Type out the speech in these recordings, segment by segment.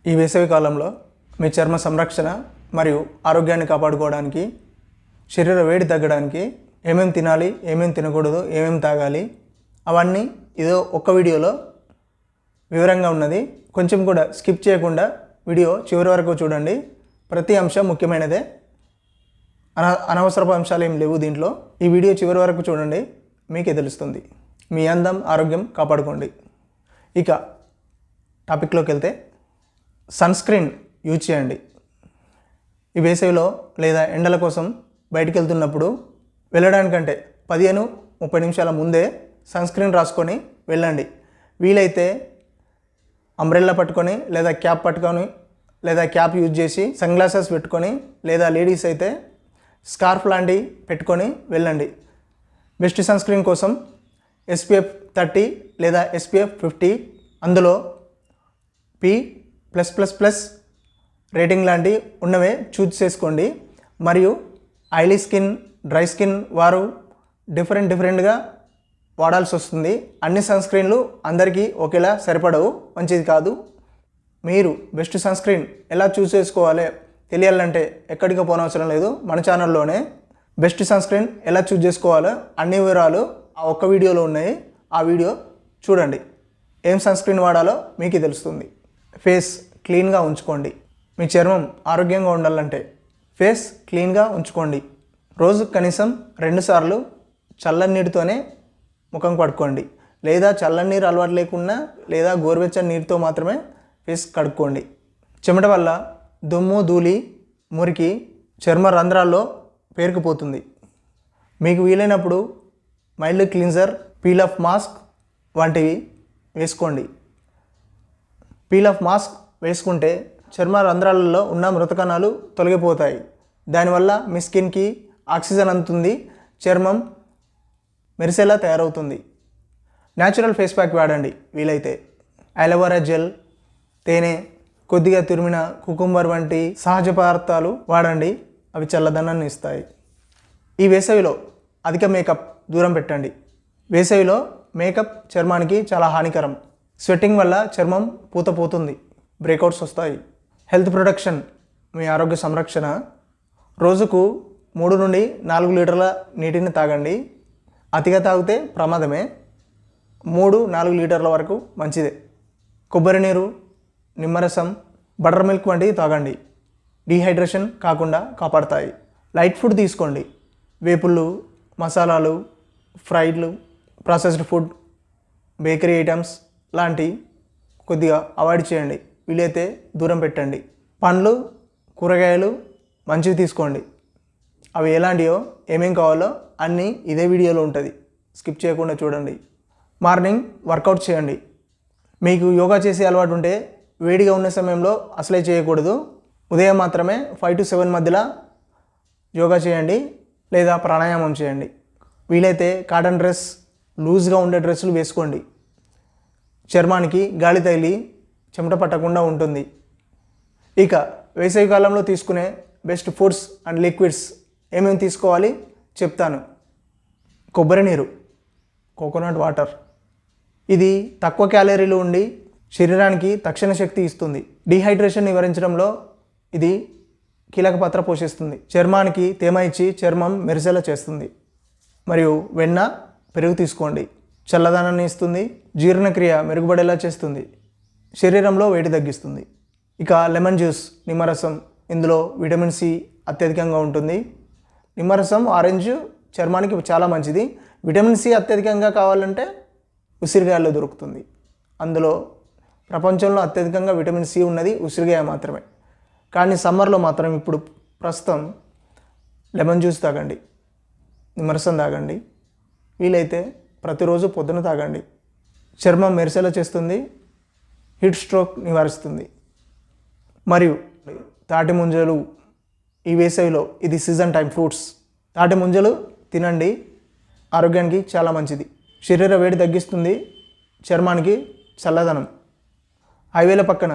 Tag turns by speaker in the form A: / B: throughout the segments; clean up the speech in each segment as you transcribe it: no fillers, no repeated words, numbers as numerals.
A: ఈ వేసవి కాలంలో మీ చర్మ సంరక్షణ మరియు ఆరోగ్యాన్ని కాపాడుకోవడానికి శరీర వేడి తగ్గడానికి ఏమేమి తినాలి, ఏమేమి తినకూడదు, ఏమేమి తాగాలి అవన్నీ ఇదో ఒక్క వీడియోలో వివరంగా ఉన్నది. కొంచెం కూడా స్కిప్ చేయకుండా వీడియో చివరి వరకు చూడండి. ప్రతి అంశం ముఖ్యమైనదే, అనవసరపు అంశాలు ఏం లేవు దీంట్లో. ఈ వీడియో చివరి వరకు చూడండి, మీకే తెలుస్తుంది. మీ అందం ఆరోగ్యం కాపాడుకోండి. ఇక టాపిక్లోకి వెళ్తే సన్ స్క్రీన్ యూజ్ చేయండి. ఈ వేసవిలో లేదా ఎండల కోసం బయటికి వెళ్తున్నప్పుడు వెళ్ళడానికంటే 15-30 నిమిషాల ముందే సన్ స్క్రీన్ రాసుకొని వెళ్ళండి. వీలైతే అంబ్రెల్లా పట్టుకొని లేదా క్యాప్ పట్టుకొని లేదా క్యాప్ యూజ్ చేసి సన్ గ్లాసెస్ పెట్టుకొని లేదా లేడీస్ అయితే స్కార్ఫ్ లాంటివి పెట్టుకొని వెళ్ళండి. బెస్ట్ సన్ స్క్రీన్ కోసం SPF 30 లేదా SPF 50 అందులో P+++ రేటింగ్ లాంటి ఉన్నవే చూజ్ చేసుకోండి. మరియు ఆయిలీ స్కిన్, డ్రై స్కిన్ వారు డిఫరెంట్గా వాడాల్సి వస్తుంది. అన్ని సన్ స్క్రీన్లు అందరికీ ఒకేలా సరిపడవు, మంచిది కాదు. మీరు బెస్ట్ సన్ స్క్రీన్ ఎలా చూస్ చేసుకోవాలో తెలియాలంటే ఎక్కడికి పోనవసరం లేదు, మన ఛానల్లోనే బెస్ట్ సన్ స్క్రీన్ ఎలా చూస్ చేసుకోవాలో అన్ని వివరాలు ఆ ఒక్క వీడియోలో ఉన్నాయి. ఆ వీడియో చూడండి. ఏం సన్ స్క్రీన్ వాడాలో మీకు తెలుస్తుంది. ఫేస్ క్లీన్గా ఉంచుకోండి. మీ చర్మం ఆరోగ్యంగా ఉండాలంటే ఫేస్ క్లీన్గా ఉంచుకోండి. రోజుకు కనీసం 2 సార్లు చల్లని నీటితోనే ముఖం కడుక్కోండి. లేదా చల్లని నీరు అలవాటు లేకుండా లేదా గోరువెచ్చని నీటితో మాత్రమే ఫేస్ కడుక్కోండి. చెమట వల్ల దుమ్ము, ధూళి, మురికి చర్మ రంధ్రాల్లో పేరుకుపోతుంది. మీకు వీలైనప్పుడు mild cleanser, peel off mask వంటివి వేసుకోండి. పీల్ ఆఫ్ మాస్క్ వేసుకుంటే చర్మ రంధ్రాలలో ఉన్న మృత కణాలు తొలగిపోతాయి. దానివల్ల మీ స్కిన్కి ఆక్సిజన్ అందుతుంది, చర్మం మెరిసేలా తయారవుతుంది. న్యాచురల్ ఫేస్ ప్యాక్ వాడండి. వీలైతే అలోవెరా జెల్, తేనె, కొద్దిగా తురిమిన కుకుంబర్ వంటి సహజ పదార్థాలు వాడండి. అవి చల్లదనాన్ని ఇస్తాయి. ఈ వేసవిలో అధిక మేకప్ దూరం పెట్టండి. వేసవిలో మేకప్ చర్మానికి చాలా హానికరం. స్వెట్టింగ్ వల్ల చర్మం పూతపోతుంది, బ్రేకౌట్స్ వస్తాయి. హెల్త్ ప్రొటెక్షన్, మీ ఆరోగ్య సంరక్షణ. రోజుకు 3 నుండి 4 లీటర్ల నీటిని తాగండి. అతిగా తాగితే ప్రమాదమే. 3-4 లీటర్ల వరకు మంచిదే. కొబ్బరి నీరు, నిమ్మరసం, బటర్ మిల్క్ వంటివి తాగండి. డీహైడ్రేషన్ కాకుండా కాపాడతాయి. లైట్ ఫుడ్ తీసుకోండి. వేపుళ్ళు, మసాలాలు, ఫ్రైడ్లు, ప్రాసెస్డ్ ఫుడ్, బేకరీ ఐటమ్స్ లాంటి కొద్దిగా అవాయిడ్ చేయండి. వీలైతే దూరం పెట్టండి. పండ్లు, కూరగాయలు మంచివి తీసుకోండి. అవి ఎలాంటివో ఏమేం కావాలో అన్నీ ఇదే వీడియోలో ఉంటుంది, స్కిప్ చేయకుండా చూడండి. మార్నింగ్ వర్కౌట్ చేయండి. మీకు యోగా చేసే అలవాటు ఉంటే వేడిగా ఉన్న సమయంలో అసలే చేయకూడదు. ఉదయం మాత్రమే 5 to 7 మధ్యలో యోగా చేయండి లేదా ప్రాణాయామం చేయండి. వీలైతే కాటన్ డ్రెస్, లూజ్గా ఉండే డ్రెస్సులు వేసుకోండి. చర్మానికి గాలి తగిలి చెమట పట్టకుండా ఉంటుంది. ఇక వేసవి కాలంలో తీసుకునే బెస్ట్ ఫుడ్స్ అండ్ లిక్విడ్స్ ఏమేమి తీసుకోవాలి చెప్తాను. కొబ్బరి నీరు, కోకోనట్ వాటర్. ఇది తక్కువ క్యాలరీలు ఉండి శరీరానికి తక్షణ శక్తి ఇస్తుంది. డీహైడ్రేషన్ నివారించడంలో ఇది కీలక పాత్ర పోషిస్తుంది. చర్మానికి తేమ ఇచ్చి చర్మం మెరిసేలా చేస్తుంది. మరియు వెన్న, పెరుగు తీసుకోండి. చల్లదనాన్ని ఇస్తుంది, జీర్ణక్రియ మెరుగుపడేలా చేస్తుంది, శరీరంలో వేడి తగ్గిస్తుంది. ఇక లెమన్ జ్యూస్, నిమ్మరసం. ఇందులో విటమిన్ సి అత్యధికంగా ఉంటుంది. నిమ్మరసం, ఆరెంజ్ చర్మానికి చాలా మంచిది. విటమిన్ సి అత్యధికంగా కావాలంటే ఉసిరికాయల్లో దొరుకుతుంది. అందులో ప్రపంచంలో అత్యధికంగా విటమిన్ సి ఉన్నది ఉసిరికాయ మాత్రమే. కానీ సమ్మర్లో మాత్రం ఇప్పుడు ప్రస్తుతం లెమన్ జ్యూస్ తాగండి, నిమ్మరసం తాగండి. వీలైతే ప్రతిరోజు పొద్దున తాగండి. చర్మం మెరిసేలా చేస్తుంది, హీట్ స్ట్రోక్ నివారిస్తుంది. మరియు తాటి ముంజలు, ఈ వేసవిలో ఇది సీజన్ టైం ఫ్రూట్స్. తాటి ముంజలు తినండి, ఆరోగ్యానికి చాలా మంచిది. శరీర వేడి తగ్గిస్తుంది, చర్మానికి చల్లదనం. హైవేల పక్కన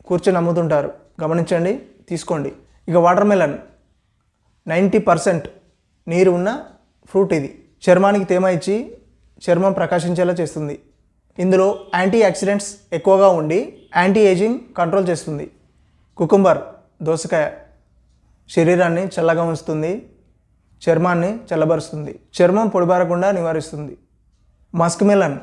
A: కూర్చొని అమ్ముతుంటారు, గమనించండి, తీసుకోండి. ఇక వాటర్ మెలన్ 90% నీరు ఉన్న ఫ్రూట్ ఇది. చర్మానికి తేమ ఇచ్చి చర్మం ప్రకాశించేలా చేస్తుంది. ఇందులో యాంటీ ఆక్సిడెంట్స్ ఎక్కువగా ఉండి యాంటీ ఏజింగ్ కంట్రోల్ చేస్తుంది. కుకుంబర్ దోసకాయ శరీరాన్ని చల్లగా ఉంచుతుంది, చర్మాన్ని చల్లబరుస్తుంది, చర్మం పొడిబారకుండా నివారిస్తుంది. మస్క్ మిలన్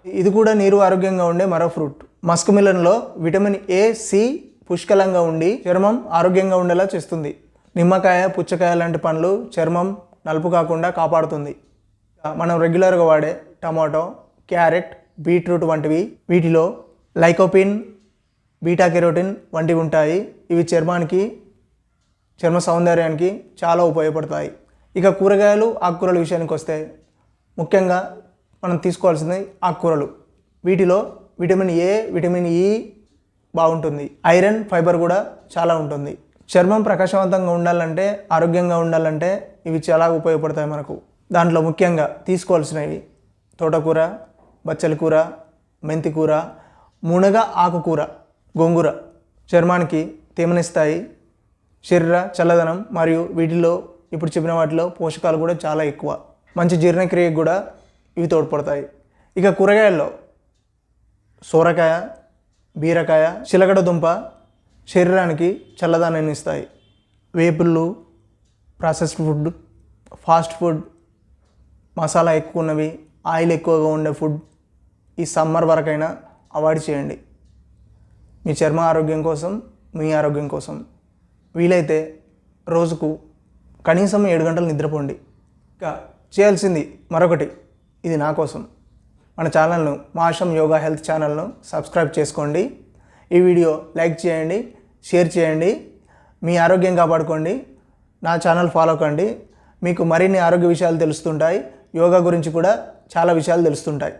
A: ఇది కూడా నీరు ఆరోగ్యంగా ఉండే మరో ఫ్రూట్. మస్క్ మిలన్లో విటమిన్ ఏ, సి పుష్కలంగా ఉండి చర్మం ఆరోగ్యంగా ఉండేలా చేస్తుంది. నిమ్మకాయ, పుచ్చకాయ లాంటి పండ్లు చర్మం నలుపు కాకుండా కాపాడుతుంది. మనం రెగ్యులర్గా వాడే టమాటో, క్యారెట్, బీట్రూట్ వంటివి, వీటిలో లైకోపిన్, బీటా కెరోటిన్ వంటివి ఉంటాయి. ఇవి చర్మ సౌందర్యానికి చాలా ఉపయోగపడతాయి. ఇక కూరగాయలు, ఆకుకూరల విషయానికి వస్తే ముఖ్యంగా మనం తీసుకోవాల్సింది ఆకుకూరలు. వీటిలో విటమిన్ ఏ, విటమిన్ ఈ బాగుంటుంది. ఐరన్, ఫైబర్ కూడా చాలా ఉంటుంది. చర్మం ప్రకాశవంతంగా ఉండాలంటే, ఆరోగ్యంగా ఉండాలంటే ఇవి చాలా ఉపయోగపడతాయి మనకు. దాంట్లో ముఖ్యంగా తీసుకోవాల్సినవి తోటకూర, బచ్చలి కూర, మెంతి కూర, మునగ ఆకుకూర, గోంగూర చర్మానికి తేమనిస్తాయి, శరీర చల్లదనం, మరియు వీటిలో ఇప్పుడు చెప్పిన వాటిలో పోషకాలు కూడా చాలా ఎక్కువ. మంచి జీర్ణక్రియకు కూడా ఇవి తోడ్పడతాయి. ఇక కూరగాయల్లో సోరకాయ, బీరకాయ, చిలకడ దుంప శరీరానికి చల్లదనాన్ని ఇస్తాయి. వేపుళ్ళు, ప్రాసెస్డ్ ఫుడ్, ఫాస్ట్ ఫుడ్, మసాలా ఎక్కువ ఉన్నవి, ఆయిల్ ఎక్కువగా ఉండే ఫుడ్ ఈ సమ్మర్ వరకైనా అవాయిడ్ చేయండి. మీ చర్మ ఆరోగ్యం కోసం, మీ ఆరోగ్యం కోసం వీలైతే రోజుకు కనీసం 7 గంటలు నిద్రపోండి. ఇంకా చేయాల్సింది మరొకటి, ఇది నా కోసం, మన ఛానల్ను మాషం యోగా హెల్త్ ఛానల్ను సబ్స్క్రైబ్ చేసుకోండి. ఈ వీడియో లైక్ చేయండి, షేర్ చేయండి. మీ ఆరోగ్యం కాపాడుకోండి. నా ఛానల్ ఫాలో కండి. మీకు మరిన్ని ఆరోగ్య విషయాలు తెలుస్తుంటాయి. యోగా గురించి కూడా చాలా విషయాలు తెలుస్తుంటాయి.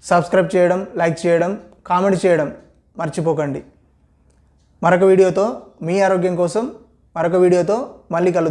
A: సబ్స్క్రైబ్ చేయడం, లైక్ చేయడం, కామెంట్ చేయడం మర్చిపోకండి. మరొక వీడియోతో, మీ ఆరోగ్యం కోసం మరొక వీడియోతో మళ్ళీ కలుద్దాం.